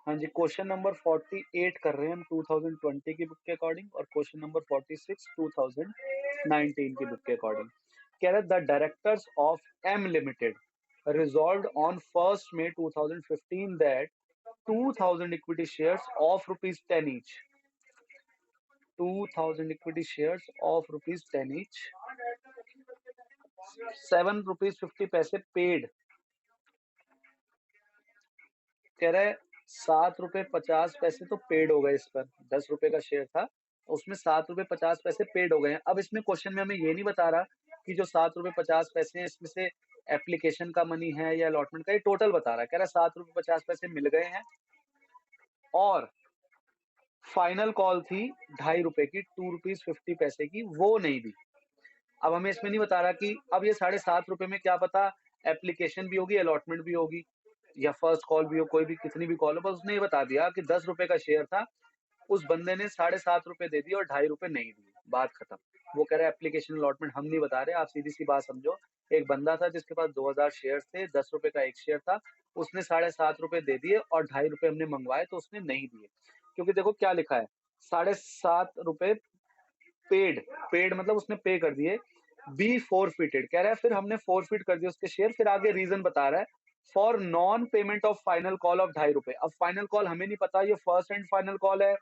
हाँ जी, question number 48 कर रहे हैं हम 2020 की बुक के अकॉर्डिंग और क्वेश्चन नंबर 46 2019 की बुक के अकॉर्डिंग। कह रहा है the directors of M limited resolved on 1st May 2015 that 2000 equity shares of rupees 10 each 2000 equity shares of rupees 10 each 7 rupees 50 paise paid. कह रहा है 7 रुपए 50 पैसे तो पेड हो गए इस पर, 10 रुपए का शेयर था उसमें 7 रुपए 50 पैसे पेड हो गए हैं। अब इसमें क्वेश्चन में हमें ये नहीं बता रहा कि जो 7 रुपए 50 पैसे हैं इसमें से एप्लीकेशन का मनी है या अलॉटमेंट का, ये टोटल बता रहा है। कह रहा है 7 रुपए 50 पैसे मिल गए हैं और फाइनल कॉल थी 2.5 रुपए की, 2 रुपीज 50 पैसे की, वो नहीं दी। अब हमें इसमें नहीं बता रहा कि अब ये 7.5 रुपए में क्या पता एप्लीकेशन भी होगी अलॉटमेंट भी होगी या फर्स्ट कॉल भी हो, कोई भी कितनी भी कॉल हो, बस उसने ये बता दिया कि 10 रुपए का शेयर था, उस बंदे ने 7.5 रुपए दे दिए और 2.5 रुपए नहीं दिए, बात खत्म। वो कह रहा है एप्लीकेशन अलॉटमेंट हम नहीं बता रहे, आप सीधी सी बात समझो। एक बंदा था जिसके पास 2000 शेयर थे, 10 रुपए का एक शेयर था, उसने 7.5 रुपए दे दिए और 2.5 रुपए हमने मंगवाए तो उसने नहीं दिए। क्योंकि देखो क्या लिखा है, 7.5 रुपए पेड, पेड मतलब उसने पे कर दिए, बी फोरफिटेड। कह रहा है फिर हमने फोरफिट कर दिए उसके शेयर, फिर आगे रीजन बता रहा है for non payment of final call of 2.5 रुपए। अब फाइनल कॉल हमें नहीं पता ये फर्स्ट एंड फाइनल कॉल है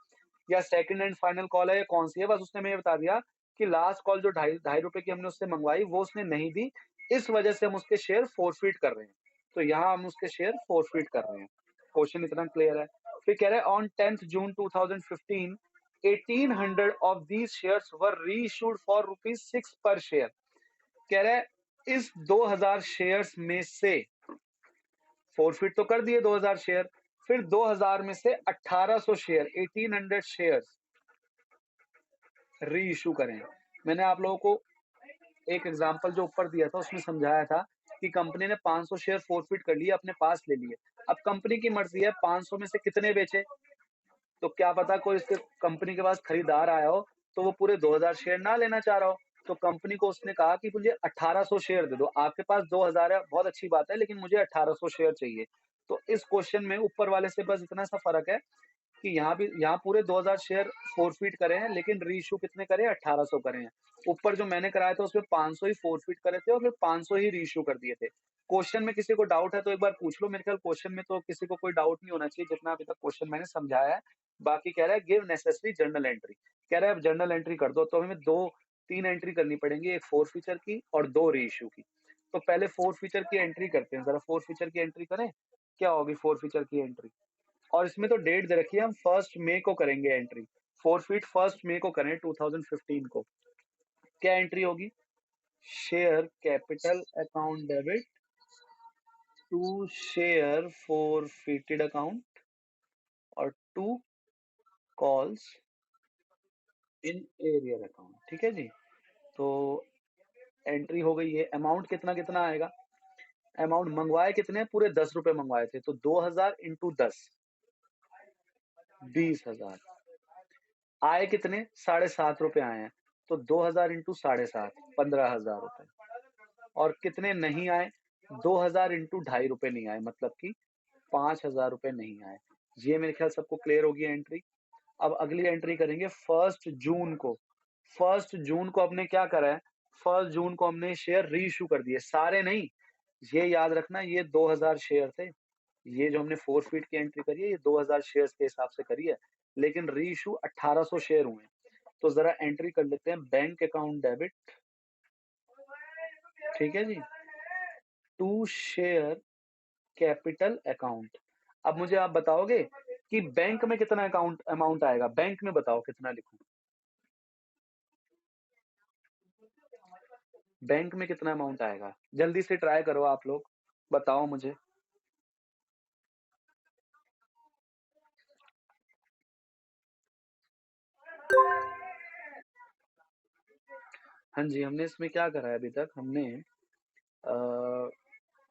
या सेकंड एंड फाइनल कॉल है या कौन सी है, बस उसने हमें बता दिया कि लास्ट कॉल जो 2.5 रुपए की हमने उससे मंगवाई वो उसने नहीं दी, इस वजह से हम उसके शेयर फोरफिट कर रहे हैं। तो यहाँ हम उसके शेयर फोरफिट कर रहे हैं। क्वेश्चन इतना क्लियर है। फिर कह रहे हैं on 10th June 2015 1800 of these shares were reissued for ₹6 पर शेयर। कह रहा है इस 2000 शेयर्स में से फोरफिट तो कर दिए 2000 शेयर, फिर 2000 में से 1800 शेयर 1800 शेयर्स री इशू करें। मैंने आप लोगों को एक एग्जांपल जो ऊपर दिया था उसमें समझाया था कि कंपनी ने 500 शेयर फोरफिट कर लिए अपने पास ले लिए। अब कंपनी की मर्जी है 500 में से कितने बेचे, तो क्या पता कोई इसके कंपनी के पास खरीदार आया हो तो वो पूरे 2000 शेयर ना लेना चाह रहा हो, तो कंपनी को उसने कहा कि मुझे 1800 शेयर दे दो। आपके पास 2000 है, बहुत अच्छी बात है, लेकिन मुझे 1800 शेयर चाहिए। तो इस क्वेश्चन में ऊपर वाले से बस इतना सा फर्क है कि यहाँ पूरे 2000 शेयर फोरफिट करे हैं, लेकिन रीइश्यू कितने करे हैं, 1800 करे हैं। ऊपर जो मैंने कराया था उसमें 500 ही फोरफिट करे थे और फिर 500 ही रीइश्यू कर दिए थे। क्वेश्चन में किसी को डाउट है तो एक बार पूछ लो, मेरे ख्याल क्वेश्चन में तो किसी को कोई डाउट नहीं होना चाहिए जितना अभी तक क्वेश्चन मैंने समझाया है। बाकी कह रहा है गिव नेसेसरी जर्नल एंट्री। कह रहा है अब जर्नल एंट्री कर दो, तो हमें 2-3 एंट्री करनी पड़ेंगी, एक फोर फीचर की और 2 रीइश्यू की। तो पहले फोर फीचर की एंट्री करते हैं, जरा फोर फीचर की एंट्री करें। क्या होगी फोर फीचर की एंट्री, और इसमें तो डेट दे रखी है हम 1st May को करेंगे एंट्री। फोरफिट 1st May को करें 2015 को। क्या एंट्री होगी, share capital account debit to share forfeited account और to calls in arrear account. ठीक है जी, तो एंट्री हो गई है। अमाउंट कितना कितना आएगा, अमाउंट मंगवाए कितने, पूरे 10 रुपए मंगवाए थे, तो 2000 इंटू 10 20,000। आए कितने, 7.5 रुपए आए हैं, तो 2000 इंटू 7.5 15,000 रुपए। और कितने नहीं आए, 2000 इंटू 2.5 रुपए नहीं आए, मतलब कि 5,000 रुपए नहीं आए। ये मेरे ख्याल सबको क्लियर होगी एंट्री। अब अगली एंट्री करेंगे 1 जून को। 1 जून को हमने क्या करा है, 1 जून को हमने शेयर री इशू कर दिए, सारे नहीं। ये याद रखना ये 2000 शेयर थे, ये जो हमने फोरफिट की एंट्री करी है ये 2000 शेयर्स के हिसाब से करी है, लेकिन री इशू 1800 शेयर हुए हैं। तो जरा एंट्री कर लेते हैं, बैंक अकाउंट डेबिट, ठीक है जी, टू शेयर कैपिटल अकाउंट। अब मुझे आप बताओगे कि बैंक में कितना अकाउंट अमाउंट आएगा, बैंक में बताओ कितना लिखूं, बैंक में कितना अमाउंट आएगा, जल्दी से ट्राई करो आप लोग, बताओ मुझे। हाँ जी, हमने इसमें क्या करा है अभी तक, हमने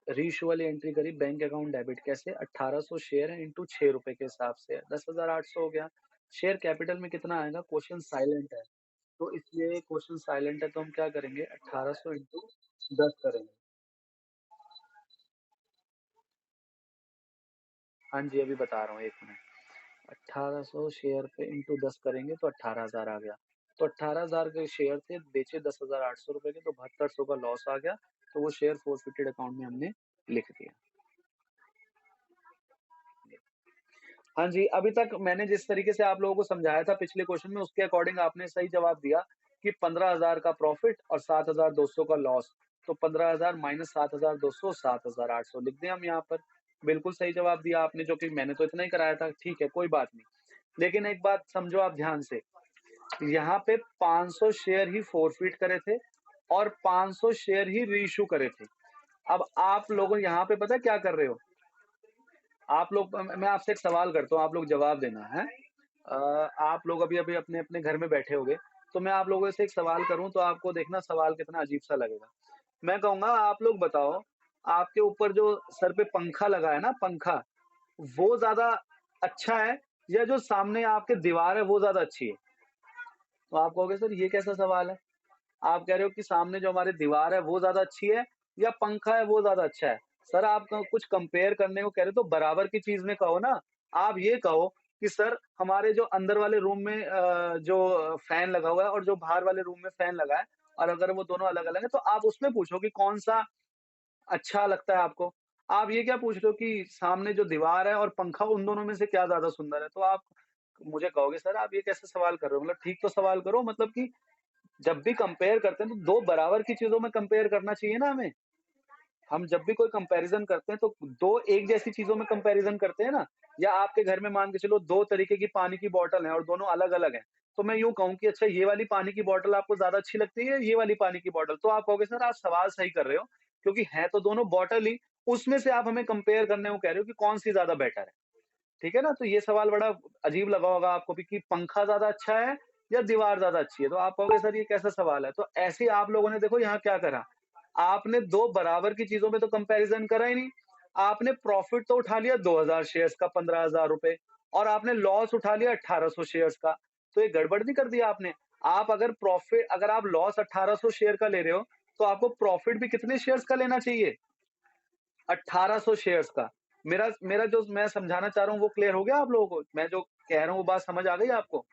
रीइश्यू वाली एंट्री करी, बैंक अकाउंट डेबिट कैसे, 1800 शेयर है इंटू 6 रुपए के हिसाब से 10,800 हो गया। शेयर कैपिटल में कितना आएगा, क्वेश्चन साइलेंट है तो इसलिए क्वेश्चन साइलेंट है, तो हम क्या करेंगे 1800 इंटू 10 करेंगे। हाँ जी, अभी बता रहा हूँ 1 मिनट। 1800 शेयर पे इंटू 10 करेंगे तो 18,000 आ गया। तो 18,000 के शेयर थे, बेचे 10,800 रुपए के, तो 7200 का लॉस आ गया। तो वो शेयर फ़ॉरफ़िटेड अकाउंट में हमने लिख दिया। हाँ जी, अभी तक मैंने जिस तरीके से आप लोगों को समझाया था पिछले क्वेश्चन में, उसके अकॉर्डिंग आपने सही जवाब दिया कि 15,000 का प्रॉफ़िट और 7,200 का लॉस। तो 15,000 माइनस 7,200, 7,800 लिख दें हम यहाँ पर। बिल्कुल सही जवाब दिया आपने, जो कि मैंने तो इतना ही कराया था, ठीक है, कोई बात नहीं। लेकिन एक बात समझो आप ध्यान से, यहाँ पे 500 शेयर ही फ़ॉरफ़िट करे थे और 500 शेयर ही रीइश्यू करे थे। अब आप लोग यहाँ पे पता है क्या कर रहे हो? आप लोग मैं आपसे एक सवाल करता हूँ, आप लोग जवाब देना, हैं? आप लोग अभी-अभी अपने-अपने घर में बैठे होंगे, तो मैं आप लोगों से एक सवाल करूँ तो आपको देखना सवाल कितना अजीब-सा लगेगा। मैं कहूँगा आप लोग बताओ, आपके ऊपर जो सर पे पंखा लगा है ना पंखा, वो ज़्यादा अच्छा है या जो सामने आपके दीवार है वो ज़्यादा अच्छी है? तो आप कहोगे सर ये कैसा सवाल है? आप कह रहे हो कि सामने जो हमारी दीवार है वो ज़्यादा अच्छी है या पंखा है वो ज़्यादा अच्छा है? सर आप कुछ कंपेयर करने को कह रहे हो तो बराबर की चीज़ में कहो ना। आप ये कहो कि सर हमारे जो अंदर वाले रूम में जो फैन लगा हुआ है और जो बाहर वाले रूम में फैन लगा है और अगर वो दोनों अलग-अलग हैं तो आप उसमें पूछो कि कौन-सा अच्छा लगता है आपको। आप ये क्या पूछ रहे हो कि सामने जो दीवार है और पंखा उन दोनों में से क्या ज़्यादा सुंदर है? तो आप मुझे कहोगे सर आप ये कैसे सवाल कर रहे हो? मतलब ठीक तो सवाल करो मतलब कि जब भी कंपेयर करते हैं तो 2 बराबर की चीज़ों में कंपेयर करना चाहिए ना हमें। हम जब भी कोई कंपैरिज़न करते हैं तो 2 एक जैसी चीज़ों में कंपैरिज़न करते हैं ना। या आपके घर में मान के चलो 2 तरीके की पानी की बॉटल हैं और दोनों अलग-अलग हैं। तो मैं यूँ कहूँ कि अच्छा ये वाली पानी की बॉटल आपको ज़्यादा अच्छी लगती है या ये वाली पानी की बॉटल? तो आप कहोगे सर आप सवाल सही कर रहे हो क्योंकि हैं तो दोनों बॉटल ही, उसमें से आप हमें कंपेयर करने को कह रहे हो कि कौन-सी ज़्यादा बेटर है। ठीक है ना? तो ये सवाल बड़ा अजीब लगा होगा आपको भी कि पंखा ज़्यादा अच्छा है या दीवार ज़्यादा अच्छी है? तो आप कहोगे सर ये कैसा सवाल है? तो ऐसे ही आप लोगों ने देखो यहाँ क्या करा, आपने 2 बराबर की चीज़ों में तो कंपैरिज़न करा ही नहीं। आपने प्रॉफ़िट तो उठा लिया 2000 शेयर्स का ₹15,000 और आपने लॉस उठा लिया 1800 शेयर्स का। तो ये गड़बड़ नहीं कर दिया आपने? आप अगर आप लॉस 1800 शेयर का ले रहे हो, तो आपको प्रॉफ़िट भी कितने शेयर्स का लेना चाहिए? 1800 शेयर्स का। मेरा मेरा जो मैं समझाना चाह रहा हूँ वो क्लियर हो गया आप लोगों को? मैं जो कह रहा हूँ वो बात समझ आ गई आपको?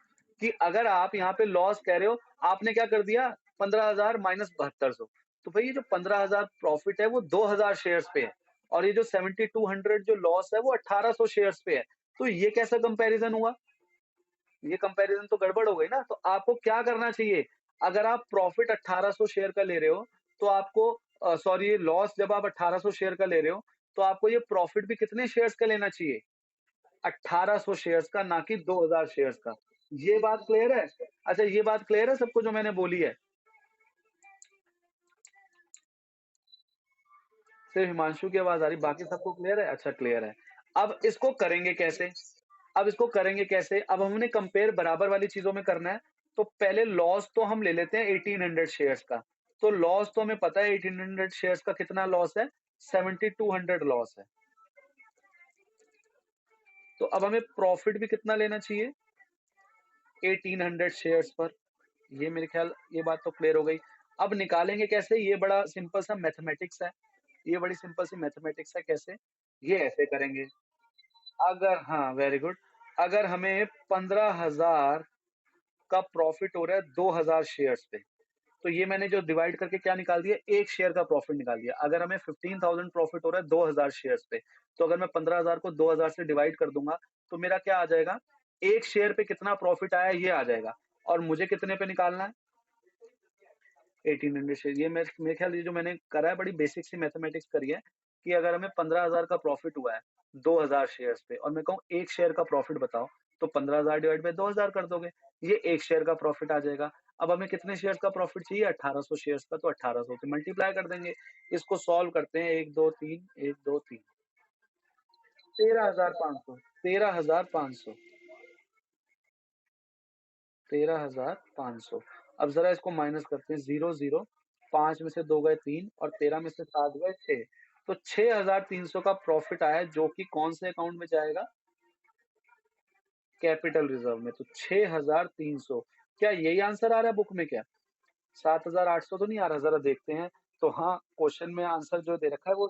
कि अगर आप यहाँ पे लॉस कह रहे हो, आपने क्या कर दिया 15,000 माइनस 7200। तो भई ये जो 15,000 प्रॉफिट है वो 2000 शेयर्स पे है और ये जो 7200 जो लॉस है वो 1800 शेयर्स पे है। तो ये कैसा कंपैरिज़न हुआ? ये कंपैरिज़न तो गड़बड़ हो गई ना। तो आपको क्या करना चाहिए? अगर आप प्रॉफिट 1800 शेयर का ले रहे हो, तो आपको सॉरी लॉस जब आप 1800 शेयर का ले रहे हो, तो आपको ये प्रॉफिट भी कितने शेयर्स का लेना चाहिए? 1800 शेयर्स का, ना कि 2000 शेयर्स का। ये बात क्लियर है? अच्छा ये बात क्लियर है सबको जो मैंने बोली है? सिर्फ हिमांशु की आवाज़ आ रही, बाकी सबको क्लियर है? अच्छा क्लियर है। अब इसको करेंगे कैसे? अब इसको करेंगे कैसे? अब हमने कंपेयर बराबर वाली चीज़ों में करना है, तो पहले लॉस तो हम ले लेते हैं 1800 शेयर्स का। तो लॉस तो हमें पता है 1800 शेयर्स का कितना लॉस है? 7200 लॉस है। तो अब हमें प्रॉफिट भी कितना लेना चाहिए? 1800 शेयर्स पर। ये मेरे ख़्याल ये बात तो क्लियर हो गई। अब निकालेंगे कैसे? ये बड़ा सिंपल सा मैथमेटिक्स है। ये बड़ी सिंपल सी मैथमेटिक्स है कैसे? ये ऐसे करेंगे। अगर हाँ, वेरी गुड। अगर हमें 15,000 का प्रॉफ़िट हो रहा है 2000 शेयर्स पे, तो ये मैंने जो डिवाइड करके क्या निकाल दिया, 1 शेयर का प्रॉफ़िट निकाल दिया। अगर हमें 15,000 प्रॉफ़िट हो रहा है 2000 शेयर्स पे, तो अगर मैं 15,000 को 2000 से डिवाइड कर दूँगा, तो मेरा क्या आ जाएगा? 1 शेयर पे कितना प्रॉफ़िट आया ये आ जाएगा और मुझे कितने पे निकालना है? 1800 शेयर। ये मेरे ख़्याल ये जो मैंने करा है बड़ी बेसिक सी मैथमेटिक्स करी है कि अगर हमें 15,000 का प्रॉफ़िट हुआ है 2000 शेयर्स पे और मैं कहूँ 1 शेयर का प्रॉफ़िट बताओ, तो 15,000 डिवाइड बाय 2000 कर दोगे। ये 1 शेयर का प्रॉफ़िट आ जाएगा। अब हमें कितने शेयर्स का प्रॉफ़िट चाहिए? 1800 शेयर्स का, तो 1800 से मल्टीप्लाई कर देंगे। इसको सॉल्व करते हैं 1, 2, 3, 1, 2, 3 13,500 13,500 13,500। अब ज़रा इसको माइनस करते हैं 0, 0 5 में से 2 गए 3 और 13 में से 7 गए 6। तो 6,300 का प्रॉफ़िट आया जो कि कौन से अकाउंट में जाएगा? कैपिटल रिज़र्व में। तो 6,300 क्या यही आंसर आ रहा है बुक में क्या? 7,800 तो नहीं आ रहा, ज़रा देखते हैं। तो हाँ, क्वेश्चन में आंसर जो दे रखा है वो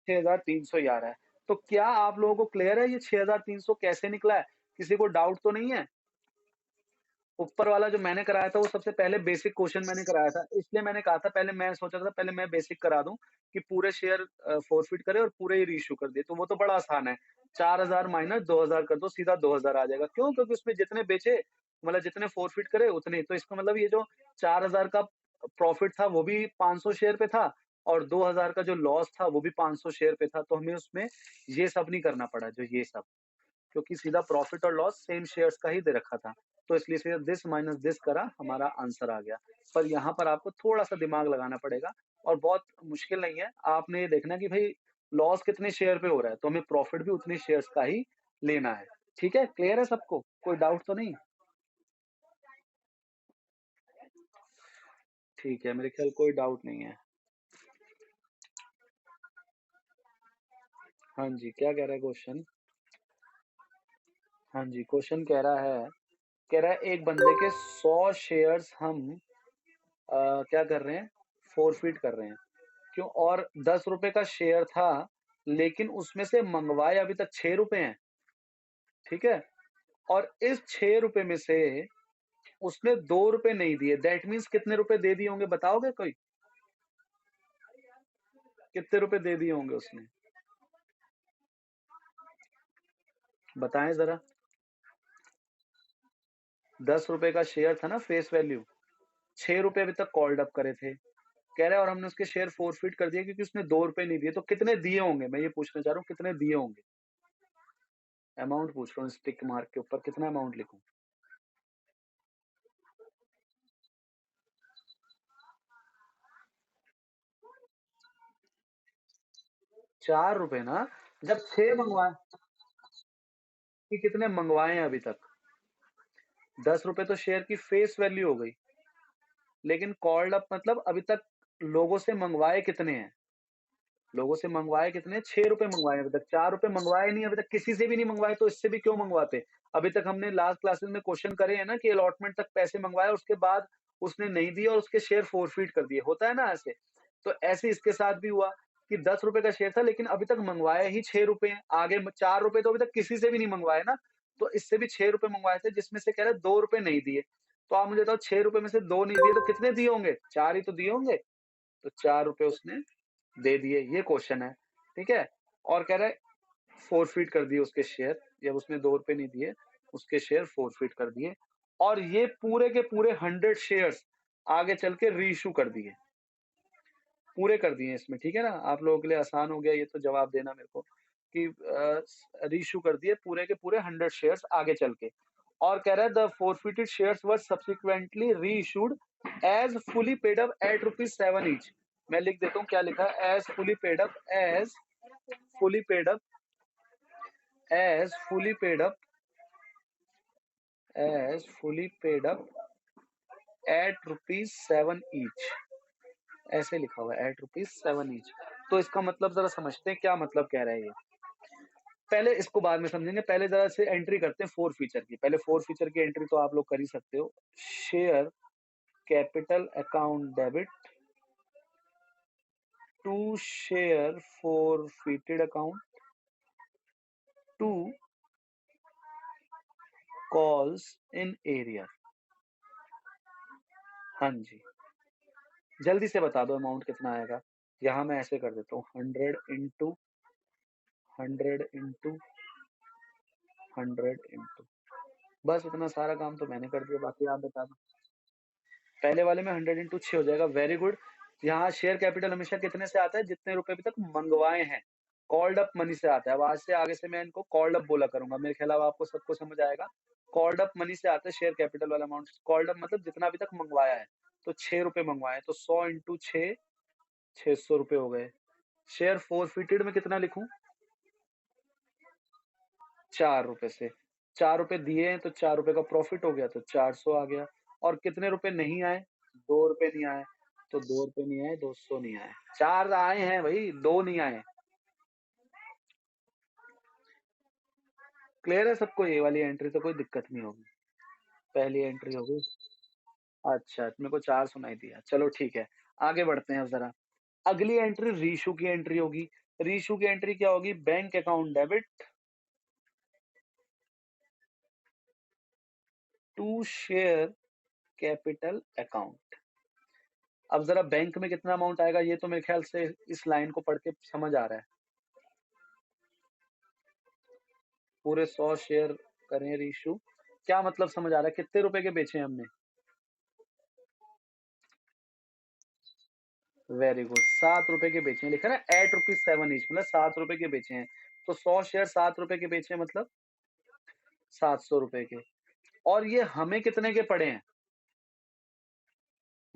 6,300 ही आ रहा है। तो क्या आप लोगों को क्लियर है ये 6,300 कैसे निकला है? किसी को डाउट तो नहीं है? ऊपर वाला जो मैंने कराया था वो सबसे पहले बेसिक क्वेश्चन मैंने कराया था। इसलिए मैंने कहा था पहले मैं सोचा था पहले मैं बेसिक करा दूँ कि पूरे शेयर फ़ॉरफ़िट करे और पूरे ही रीइश्यू कर दिए। तो वो तो बड़ा आसान है। 4,000 माइनस 2,000 कर दो सीधा 2,000 आ जाएगा। क्यों? क्योंकि उसमें जितने बेचे मतलब जितने फ़ॉरफ़िट करे उतने ही। तो इसका मतलब ये जो 4,000 का प्रॉफ़िट था वो भी 500 शेयर पे था और 2,000 का जो लॉस था वो भी 500 शेयर पे था। तो हमें उसमें ये सब नहीं करना पड़ा जो ये सब। क्योंकि सीधा प्रॉफिट और लॉस सेम शेयर्स का ही दे रखा था। तो इसलिए सीधा दिस माइनस दिस करा, हमारा आंसर आ गया। पर यहाँ पर आपको थोड़ा-सा दिमाग लगाना पड़ेगा और बहुत मुश्किल नहीं है। आपने ये देखना है कि भई लॉस कितने शेयर पे हो रहा है, तो हमें प्रॉफिट भी उतने शेयर्स का ही लेना है। ठीक है? क्लियर है सबको? कोई डाउट तो नहीं? ठीक है, मेरे ख्याल कोई डाउट नहीं है। हाँ जी, क्या कह रहा है क्वेश्चन? हाँ जी, क्वेश्चन कह रहा है एक बंदे के 100 शेयर्स हम क्या कर रहे हैं? फ़ॉरफ़िट कर रहे हैं। क्यों? और ₹10 का शेयर था, लेकिन उसमें से मँगवाए अभी तक ₹6 हैं, ठीक है? और इस ₹6 में से उसने ₹2 नहीं दिए, दैट मीन्स कितने रुपए दे दिए होंगे बताओगे कोई? कितने रुपए दे दिए होंगे उसने? बताएँ ज़रा। ₹10 का शेयर था ना फेस वैल्यू, ₹6 अभी तक कॉल्ड अप करे थे। कह रहा है और हमने उसके शेयर फ़ॉरफ़िट कर दिए क्योंकि उसने ₹2 नहीं दिए, तो कितने दिए होंगे? मैं ये पूछना चाह रहा हूँ कितने दिए होंगे? अमाउंट पूछ रहा हूँ, टिक मार्क के ऊपर कितना अमाउंट लिखूँ? ₹4 ना? जब 6 मँगवाए कि कितने मँगवाए हैं अभी तक? ₹10 तो शेयर की फेस वैल्यू हो गई, लेकिन कॉल्ड अप मतलब अभी तक लोगों से मँगवाए कितने हैं? लोगों से मँगवाए कितने हैं? ₹6 मँगवाए हैं अभी तक, ₹4 मँगवाए नहीं अभी तक, किसी से भी नहीं मँगवाए तो इससे भी क्यों मँगवाते? अभी तक हमने लास्ट क्लासेस में क्वेश्चन करे हैं ना कि अलॉटमेंट तक पैसे मँगवाए उसके बाद उसने नहीं दिए और उसके शेयर फ़ॉरफ़िट कर दिए, होता है ना ऐसे? तो ऐसे इसके साथ भी हुआ कि ₹10 का शेयर था लेकिन अभी तक मँगवाए ही ₹6 हैं, आगे म ₹4 तो अभी तक किसी से भी नहीं मँगवाए ना, तो इससे भी ₹6 मँगवाए थे जिसमें से कह रहा है ₹2 नहीं दिए। तो आप मुझे बताओ ₹6 में से 2 नहीं दिए तो कितने दिए होंगे? 4 ही तो दिए होंगे, तो ₹4 उसने दे दिए, ये क्वेश्चन है, ठीक है? और कह रहा है फ़ॉरफ़िट कर दिए उसके शेयर, जब उसने ₹2 नहीं दिए, उसके शेयर फ़ॉरफ़िट कर दिए और ये पूरे के पूरे 100 शेयर्स आगे चल के रीइश्यू कर दिए, पूरे कर दिए इसमें, ठीक है ना? आप लोगों के लिए आसान हो गया ये तो जवाब देना मेरे को कि रीइश्यू कर दिए पूरे के पूरे 100 शेयर्स आगे चल के और कह रहा है the forfeited shares were subsequently reissued as fully paid up at ₹7 each. मैं लिख देता हूँ क्या लिखा है as fully paid up as fully paid up as fully paid up as fully paid up at ₹7 each ऐसे लिखा हुआ है एट ₹7 each। तो इसका मतलब जरा समझते हैं क्या मतलब कह रहा है ये। पहले इसको बाद में समझेंगे, पहले जरा से एंट्री करते हैं फोर फीचर की। पहले फोर फीचर की एंट्री तो आप लोग कर ही सकते हो। Share capital account debit to share forfeited account to calls in arrear. हाँ जी, जल्दी से बता दो अमाउंट कितना आएगा। यहाँ मैं ऐसे कर देता हूँ 100 इंटू 100 इंटू 100 इंटू बस इतना सारा काम तो मैंने कर दिया, बाकी आप बता दो। पहले वाले में 100 इंटू 6 हो जाएगा, वेरी गुड। यहाँ शेयर कैपिटल हमेशा कितने से आता है? जितने रुपए अभी तक मंगवाए हैं। कॉल्ड अप मनी से आता है। अब आज से आगे से मैं इनको कॉल्ड अप बोला करूँगा। मेरे ख़्याल अब आपको सबको समझ आएगा। कॉल्ड अप मनी से आता है शेयर कैपिटल वाला अमाउंट। कॉल्ड अप मतलब जितना अभी तक मंगवाया है। तो ₹6 मंगवाए हैं, तो 100 इंटू 6 ₹600 हो गए। शेयर फ़ॉरफिटेड में कितना लिखूँ? ₹4 से। ₹4 दिए हैं तो ₹4 का प्रॉफ़िट हो गया तो 400 आ गया और कितने रुपए नहीं आए? ₹2 नहीं आए, तो ₹2 नहीं आए, 200 नहीं आए। 4 आए हैं भई, 2 नहीं आए। क्लियर है सबको? ये वाली एंट्री तो कोई दिक्कत नहीं होगी। पहली एंट्री हो गई। अच्छा, मेरे को 4 सुनाई दिया। चलो ठीक है, आगे बढ़ते हैं अब ज़रा। अगली एंट्री रीइश्यू की एंट्री होगी। रीशू की एंट्री क्या होगी? Bank account debit to share capital account. अब ज़रा बैंक में कितना अमाउंट आएगा ये तो मेरे ख़्याल से इस लाइन को पढ़ के समझ आ रहा है। पूरे 100 शेयर करें रीशू। क्या मतलब समझ आ रहा है? कितने रुपए के बेचे हैं हमने? वेरी गुड, 7 रुपए के बेचे हैं। लिखा है ना ₹8 ईच, मतलब 7 रुपए के बेचे हैं। तो 100 शेयर 7 रुपए के बेचे हैं, मतलब 700 रुपए के। और ये हमें कितने के पड़े हैं?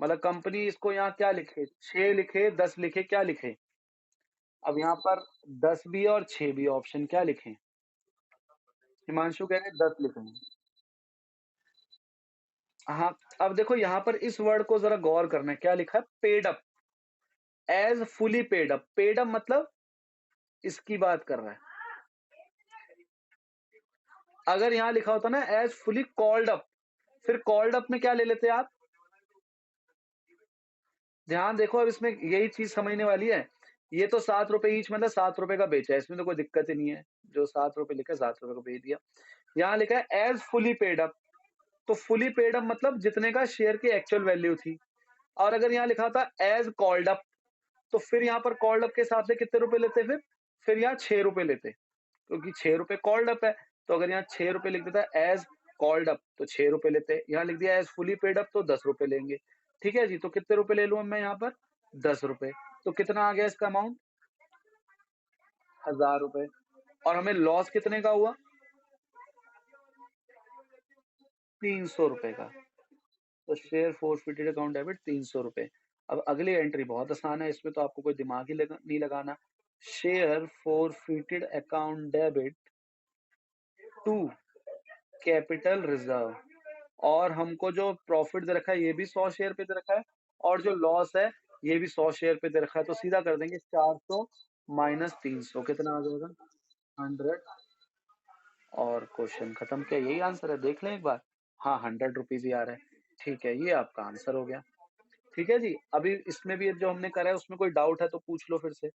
मतलब कंपनी इसको यहाँ क्या लिखे? 6 लिखे, 10 लिखे, क्या लिखे? अब यहाँ पर 10 भी है और 6 भी है, ऑप्शन क्या लिखें? हिमांशु कह रहे हैं 10 लिखें। हाँ, अब देखो यहाँ पर इस वर्ड को ज़रा गौर करना है, क्या लिखा है? Paid up, as fully paid up. Paid up मतलब इसकी बात कर रहा है। अगर यहाँ लिखा होता ना एज़ फुली कॉल्ड अप, फिर कॉल्ड अप में क्या ले लेते आप? ध्यान देखो, अब इसमें यही चीज़ समझने वाली है। ये तो 7 रुपए ईच, मतलब 7 रुपए का बेचा है, इसमें तो कोई दिक्कत ही नहीं है। जो 7 रुपए लिखा है 7 रुपए का बेच दिया। यहाँ लिखा है एज़ फुली पेड अप, तो फुली पेड अप मतलब जितने का शेयर की एक्चुअल वैल्यू थी। और अगर यहाँ लिखा होता एज़ कॉल्ड अप, तो फिर यहाँ पर कॉल्ड अप के हिसाब से कितने रुपए लेते फिर? फिर यहाँ 6 रुपए लेते, क्योंकि 6 रुपए कॉल्ड अप है। तो अगर यहाँ 6 रुपए लिख देता एज़ कॉल्ड अप, तो 6 रुपए लेते। यहाँ लिख दिया एज़ फुली पेड अप, तो 10 रुपए लेंगे। ठीक है जी, तो कितने रुपए ले लूँ अब मैं यहाँ पर? 10 रुपए। तो कितना आ गया इसका अमाउंट? 1000 रुपए। और हमें लॉस कितने का हुआ? 300 रुपए का। तो शेयर फोरफिटेड अकाउंट डेबिट 300 रुपए। अब अगली एंट्री बहुत आसान है, इसमें तो आपको कोई दिमाग ही नहीं लगाना। Share forfeited account debit to capital reserve. और हमको जो प्रॉफिट दे रखा है ये भी 100 शेयर पे दे रखा है, और जो लॉस है ये भी 100 शेयर पे दे रखा है। तो सीधा कर देंगे 400 माइनस 300, कितना आ जाएगा? 100। और क्वेश्चन खत्म। क्या यही आंसर है? देख लें एक बार। हाँ, 100 रुपीज ही आ रहा है। ठीक है, ये आपका आंसर हो गया। ठीक है जी, अभी इसमें भी जो हमने करा है उसमें कोई डाउट है तो पूछ लो फिर से।